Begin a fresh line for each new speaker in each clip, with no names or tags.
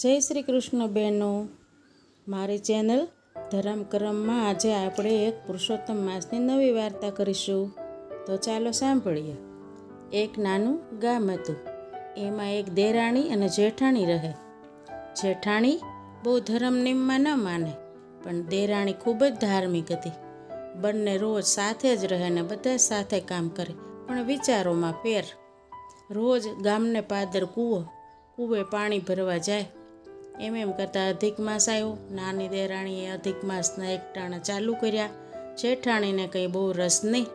જય શ્રી કૃષ્ણ બહેનો, મારી ચેનલ ધરમકરમમાં આજે આપણે એક પુરુષોત્તમ માસની નવી વાર્તા કરીશું. તો ચાલો સાંભળીએ. એક નાનું ગામ હતું. એમાં એક દેરાણી અને જેઠાણી રહે. જેઠાણી બહુ ધર્મનિયમમાં ન માને, પણ દેરાણી ખૂબ જ ધાર્મિક હતી. બંને રોજ સાથે જ રહે ને બધા સાથે કામ કરે, પણ વિચારોમાં ફેર. રોજ ગામને પાદર કૂવે પાણી ભરવા જાય. એમ કરતાં અધિક માસ આવ્યો. નાની દેરાણીએ અધિક માસના એકટાણા ચાલુ કર્યા. જેઠાણીને કંઈ બહુ રસ નહીં.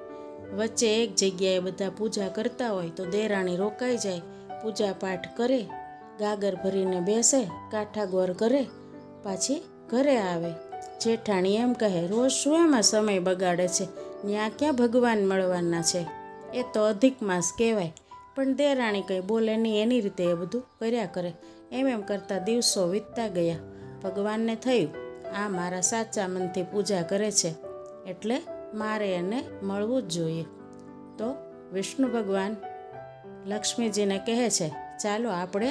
વચ્ચે એક જગ્યાએ બધા પૂજા કરતા હોય તો દેરાણી રોકાઈ જાય, પૂજા પાઠ કરે, ગાગર ભરીને બેસે, કાઠાગોર કરે, પાછી ઘરે આવે. જેઠાણી એમ કહે, રોજ શું એમાં સમય બગાડે છે, ત્યાં ક્યાં ભગવાન મળવાના છે, એ તો અધિક માસ કહેવાય. પણ દેરાણી કંઈ બોલે નહીં, એની રીતે એ બધું કર્યા કરે. એમ કરતાં દિવસો વીતતા ગયા. ભગવાનને થયું, આ મારા સાચા મનથી પૂજા કરે છે, એટલે મારે એને મળવું જ જોઈએ. તો વિષ્ણુ ભગવાન લક્ષ્મીજીને કહે છે, ચાલો આપણે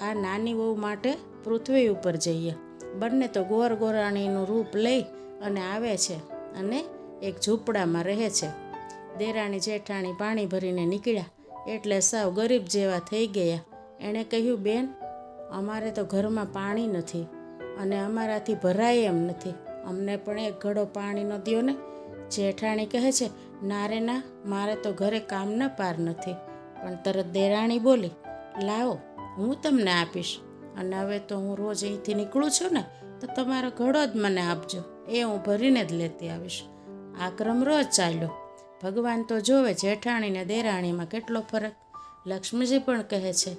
આ નાની વહુ માટે પૃથ્વી ઉપર જઈએ. બંને તો ગોરાણીનું રૂપ લઈ અને આવે છે અને એક ઝૂંપડામાં રહે છે. દેરાણી જેઠાણી પાણી ભરીને નીકળ્યા એટલે સાવ ગરીબ જેવા થઈ ગયા. એણે કહ્યું, બેન, અમારે તો ઘરમાં પાણી નથી અને અમારાથી ભરાય એમ નથી, અમને પણ એક ઘડો પાણીનો દ્યો ને. જેઠાણી કહે છે, ના રે ના, મારે તો ઘરે કામના પાર નથી. પણ તરત દેરાણી બોલી, લાવો, હું તમને આપીશ, અને હવે તો હું રોજ અહીંથી નીકળું છું ને, તો તમારો ઘડો જ મને આપજો, એ હું ભરીને જ લેતી આવીશ. આ ક્રમ રોજ ચાલ્યો. ભગવાન તો જોવે જેઠાણીને દેરાણીમાં કેટલો ફરક. લક્ષ્મીજી પણ કહે છે,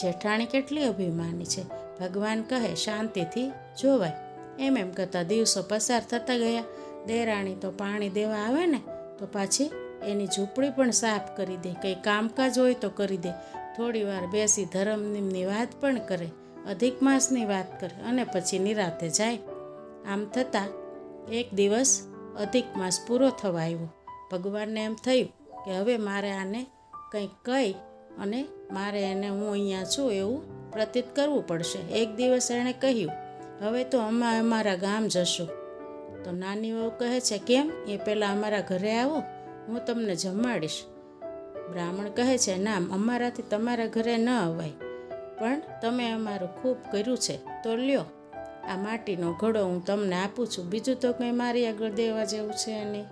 જેઠાણી કેટલી અભિમાની છે. ભગવાન કહે, શાંતિથી જોવાય. એમ કરતાં દિવસો પસાર થતા ગયા. દેરાણી તો પાણી દેવા આવે ને તો પાછી એની ઝૂંપડી પણ સાફ કરી દે, કંઈ કામકાજ હોય તો કરી દે. થોડી વાર બેસી ધર્મની વાત પણ કરે, અધિક માસની વાત કરે અને પછી નિરાતે જાય. આમ થતાં એક દિવસ અધિક માસ પૂરો થવા આવ્યો. ભગવાનને એમ થયું કે હવે મારે આને કંઈક કહી અને મારે એને હું અહીંયા છું એવું પ્રતીત કરવું પડશે. એક દિવસ એણે કહ્યું, હવે તો અમે અમારા ગામ જશું. તો નાની વહુ કહે છે, કેમ? એ પહેલાં અમારા ઘરે આવો, હું તમને જમાડીશ. બ્રાહ્મણ કહે છે, ના, અમારાથી તમારા ઘરે ન અવાય, પણ તમે અમારું ખૂબ કર્યું છે, તો લ્યો, આ માટીનો ઘડો હું તમને આપું છું, બીજું તો કંઈ મારી આગળ દેવા જેવું છે નહીં.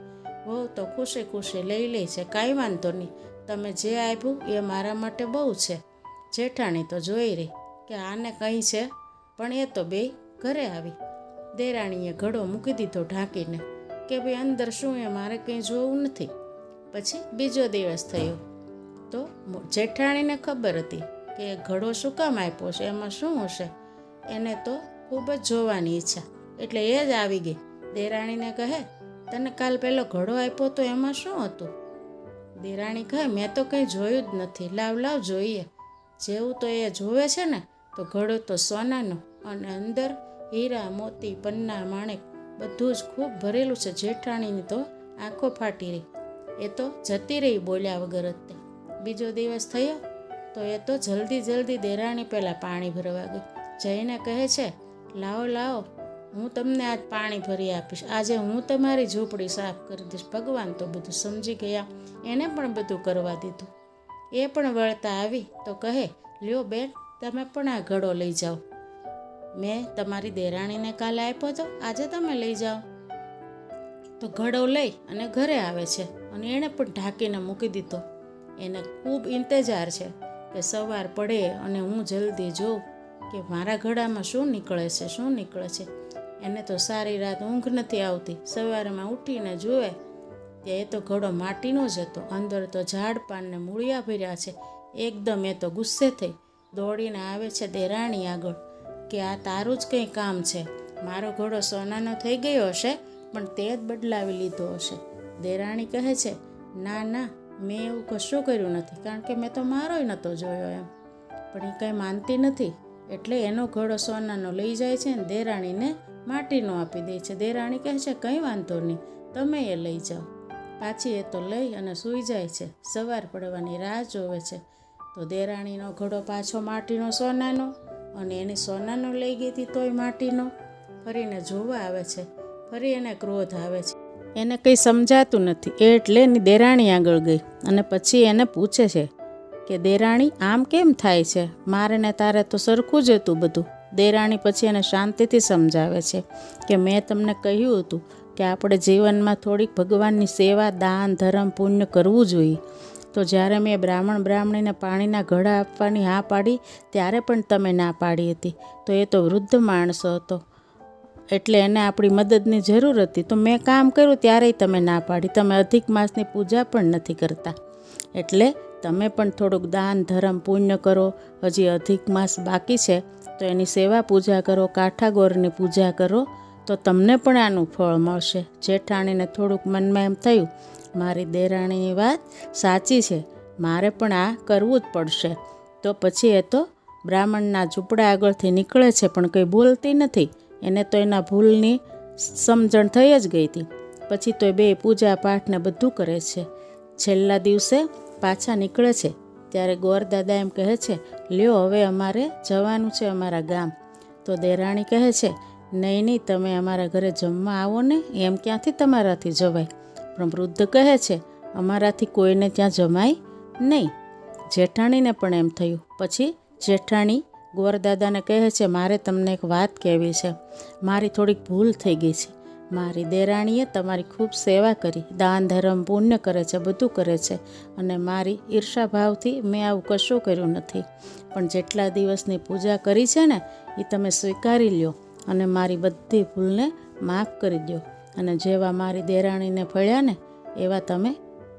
વહુ તો ખુશી ખુશી લઈ લે છે, કાંઈ વાંધો નહીં, તમે જે આપ્યું એ મારા માટે બહુ છે. જેઠાણી તો જોઈ રહી કે આને કંઈ છે, પણ એ તો બેય ઘરે આવી. દેરાણીએ ઘડો મૂકી દીધો ઢાંકીને કે ભાઈ અંદર શું એ મારે કંઈ જોવું નથી. પછી બીજો દિવસ થયો તો જેઠાણીને ખબર હતી કે ઘડો શું કામ આપ્યો છે, એમાં શું હશે. એને તો ખૂબ જ જોવાની ઈચ્છા, એટલે એ જ આવી ગઈ. દેરાણીને કહે, તને કાલ પેલો ઘડો આપ્યો તો એમાં શું હતું? દેરાણી કહે, મેં તો કંઈ જોયું જ નથી, લાવ જોઈએ. જેવું તો એ જોવે છે ને, તો ઘડો તો સોનાનો અને અંદર હીરા મોતી પન્ના માણેક બધું જ ખૂબ ભરેલું છે. જેઠાણીની તો આંખો ફાટી રહી. એ તો જતી રહી બોલ્યા વગર જ. બીજો દિવસ થયો તો એ તો જલ્દી દેરાણી પહેલાં પાણી ભરવા ગઈ. જઈને કહે છે, લાવો, હું તમને આજ પાણી ભરી આપીશ, આજે હું તમારી ઝૂંપડી સાફ કરી દઈશ. ભગવાન તો બધું સમજી ગયા, એને પણ બધું કરવા દીધું. એ પણ વળતા આવી તો કહે, લ્યો બેન, તમે પણ આ ઘડો લઈ જાઓ, મેં તમારી દેરાણીને કાલે આપ્યો તો, આજે તમે લઈ જાઓ. તો ઘડો લઈ અને ઘરે આવે છે અને એણે પણ ઢાંકીને મૂકી દીધો. એને ખૂબ ઇંતજાર છે કે સવાર પડે અને હું જલ્દી જોઉં કે મારા ઘડામાં શું નીકળે છે. એને તો સારી રાત ઊંઘ નથી આવતી. સવારમાં ઉઠીને જુએ કે એ તો ઘડો માટીનો જ હતો, અંદર તો ઝાડ પાનને મૂળિયા ભર્યા છે. એકદમ એ તો ગુસ્સે થઈ દોડીને આવે છે દેરાણી આગળ કે આ તારું જ કંઈ કામ છે, મારો ઘડો સોનાનો થઈ ગયો હશે, પણ તે જ બદલાવી લીધો હશે. દેરાણી કહે છે, ના, મેં એવું કશું કર્યું નથી, કારણ કે મેં તો મારોય નહોતો જોયો એમ. પણ એ કંઈ માનતી નથી, એટલે એનો ઘડો સોનાનો લઈ જાય છે ને દેરાણીને માટીનો આપી દે છે. દેરાણી કહે છે, કંઈ વાંધો નહીં, તમે એ લઈ જાઓ. પાછી એ તો લઈ અને સૂઈ જાય છે. સવાર પડવાની રાહ જોવે છે તો દેરાણીનો ઘડો પાછો માટીનો સોનાનો અને એની સોનાનો લઈ ગઈ હતી તોય માટીનો. ફરીને જોવા આવે છે, ફરી એને ક્રોધ આવે છે. એને કંઈ સમજાતું નથી એટલે એની દેરાણી આગળ ગઈ અને પછી એને પૂછે છે કે દેરાણી આમ કેમ થાય છે? મારે ને તારે તો સરખું જ હતું બધું. દેરાણી પછી એને શાંતિથી સમજાવે છે કે મેં તમને કહ્યું હતું કે આપણે જીવનમાં થોડીક ભગવાનની સેવા, દાન, ધર્મ, પુણ્ય કરવું જોઈએ. તો જ્યારે મેં બ્રાહ્મણીને પાણીના ઘડા આપવાની હા પાડી ત્યારે પણ તમે ના પાડી હતી. તો એ તો વૃદ્ધ માણસો હતો એટલે એને આપણી મદદની જરૂર હતી. તો મેં કામ કર્યું ત્યારેય તમે ના પાડી. તમે અધિક માસની પૂજા પણ નથી કરતા એટલે તમે પણ થોડુંક દાન, ધર્મ, પુણ્ય કરો. હજી અધિક માસ બાકી છે તો એની સેવા પૂજા કરો, કાઠાગોરની પૂજા કરો તો તમને પણ આનું ફળ મળશે. જેઠાણીને થોડુંક મનમાં એમ થયું મારી દેરાણીની વાત સાચી છે, મારે પણ આ કરવું જ પડશે. તો પછી એ તો બ્રાહ્મણના ઝૂંપડા આગળથી નીકળે છે પણ કંઈ બોલતી નથી. એને તો એના ભૂલની સમજણ થઈ જ ગઈ હતી. પછી તો બે પૂજા પાઠને બધું કરે છે. છેલ્લા દિવસે પાછા નીકળે છે ત્યારે ગોરદાદા એમ કહે છે, લ્યો હવે અમારે જવાનું છે અમારા ગામ. તો દેરાણી કહે છે, નહીં તમે અમારા ઘરે જમવા આવો ને, એમ ક્યાંથી તમારાથી જવાય? પણ વૃદ્ધ કહે છે, અમારાથી કોઈને ત્યાં જમાય નહીં. જેઠાણીને પણ એમ થયું. પછી જેઠાણી ગોરદાદાને કહે છે, મારે તમને એક વાત કહેવી છે. મારી થોડીક ભૂલ થઈ ગઈ છે. મારી દેરાણીએ તમારી ખૂબ સેવા કરી, દાન, ધર્મ, પુણ્ય કરે છે, બધું કરે છે અને મારી ઈર્ષા ભાવથી મેં આવું કશું કર્યું નથી. પણ જેટલા દિવસની પૂજા કરી છે ને એ તમે સ્વીકારી લ્યો અને મારી બધી ભૂલને માફ કરી દો. અને જેવા મારી દેરાણીને ફળ્યા ને એવા તમે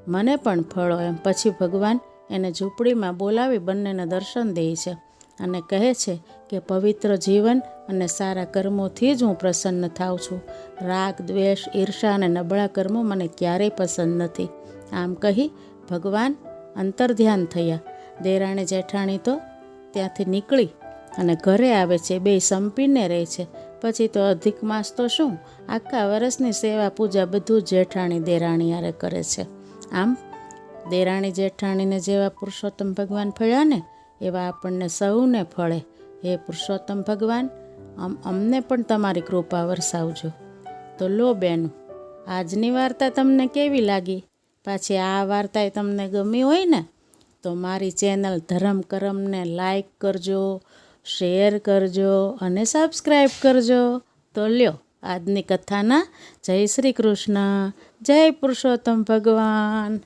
મને પણ ફળો એમ. પછી ભગવાન એને ઝૂંપડીમાં બોલાવી બંનેને દર્શન દે છે અને કહે છે કે પવિત્ર જીવન અને સારા કર્મોથી જ હું પ્રસન્ન થાઉં છું. રાગ, દ્વેષ, ઈર્ષા અને નબળા કર્મો મને ક્યારેય પસંદ નથી. આમ કહી ભગવાન અંતર્ધ્યાન થયા. દેરાણી જેઠાણી તો ત્યાંથી નીકળી અને ઘરે આવે છે. બે સંપીને રહે છે. પછી તો અધિક માસ તો શું, આખા વર્ષની સેવા પૂજા બધું જેઠાણી દેરાણી હારે કરે છે. આમ દેરાણી જેઠાણીને જેવા પુરુષોત્તમ ભગવાન ફળ્યા ને એવા આપણને સૌને ફળે. હે પુરુષોત્તમ ભગવાન, અમને પણ તમારી કૃપા વરસાવજો. તો લો બેનું, આજની વાર્તા તમને કેવી લાગી? પાછી આ વાર્તાએ તમને ગમી હોય ને તો મારી ચેનલ ધરમ કરમને લાઈક કરજો, શેર કરજો અને સબસ્ક્રાઈબ કરજો. તો લ્યો આજની કથાના જય શ્રી કૃષ્ણ, જય પુરુષોત્તમ ભગવાન.